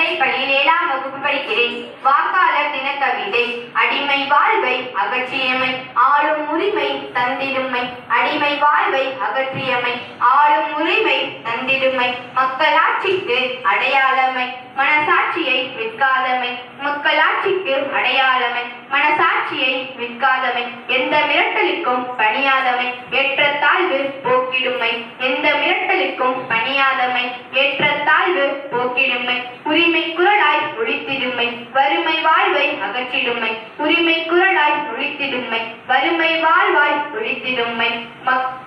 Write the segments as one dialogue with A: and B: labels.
A: நடுநிலைப்பள்ளியில் 7ஆம் வகுப்பு படிக்கிறேன். வாக்காளர் தின கவிதை. அடிமை வாழ்வை அகற்றியமை ஆளும் உரிமை தந்திடுமை. அடிமை வாழ்வை அகற்றியமை ஆளும் உரிமை தந்திடுமை. மக்களாட்சிக்கு அடையாளமை மனசாட்சியை விற்காதமை. மக்களாட்சிக்கு அடையாளமை மனசாட்சியை விற்காதமை. எந்த மிரட்டலுக்கும் பணியாதமை ஏற்றத்தாழ்வு போக்கிடுமை. எந்த மிரட்டலுக்கும் பணியாதமை ஏற்றத்தாழ்வு போக்கிடுமை. உரிமை குரலாய் ஒழித்திடுமை வறுமை வாழ்வை அகற்றிடுமை. உரிமை குரலாய் ஒழித்திடுமை வறுமை வாழ்வாய் ஒழித்திடுமை.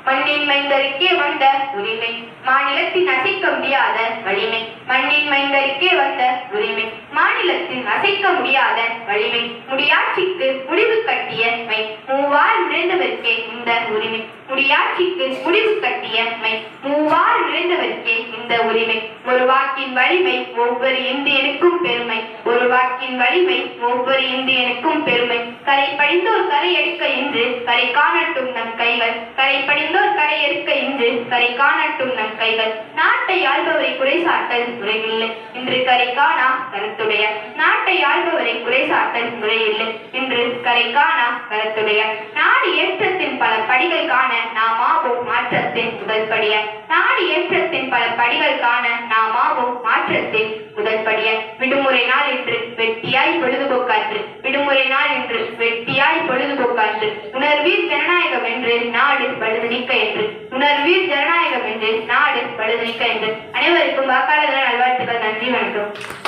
A: மண்ணின் மைந்தருக்கே வந்த உரிமை மாநிலத்தின் அசைக்க முடியாத வலிமை. மண்ணின் மைந்தருக்கே வந்த உரிமை மாநிலத்தின் அசைக்க முடியாத வலிமை. முடியாட்சிக்கு முடிவு கட்டிய மை மூவார் நிறைந்தவர்க்கே இந்த உரிமை. முடியாட்சிக்கு முடிவு கட்டிய மை மூவார் நிறைந்தவர்க்கே இந்த உரிமை. ஒரு வாக்கின் வலிமை ஒவ்வொரு இந்தியனுக்கும் பெருமை. ஒரு வாக்கின் வலிமை ஒவ்வொரு இந்தியனுக்கும் பெருமை. கரை படிந்தோர் கரை எடுக்க இன்று கரை காணட்டும் நம் கைகள். கரை படிந்தோர் கரை எடுக்க இன்று கரை காணட்டும் நம் கைகள். நாட்டை ஆள்பவரை குறைசாட்டல் முறையில்லை இன்று கரை காணா கருத்துடைய. நாட்டை ஆள்பவரை குறைசாட்டல் முறையில்லை இன்று கரை காணா கருத்துடைய. நாடு ஏற்றத்தின் பல படிகள் காண நாம் ஆவோம் மாற்றத்தின் முதல் படிய. நாடு ஏற்றத்தின் பல படிகள் காண நாம் ஆவோம் மாற்றத்தின் முதல் படிய. விடுமுறை நாள் என்று வெட்டியாய் பொழுதுபோக்காற்று. விடுமுறை நாள் என்று வெட்டியாய் பொழுதுபோக்காற்று. உணர்வீர் ஜனநாயகம் என்று நாடு பழுது நீக்க என்று. உணர்வீர் ஜனநாயகம் என்று நாடு பழுது நீக்க என்று. அனைவருக்கும் வாக்காளர் நல்வாழ்த்துக்கள். நன்றி, வணக்கம்.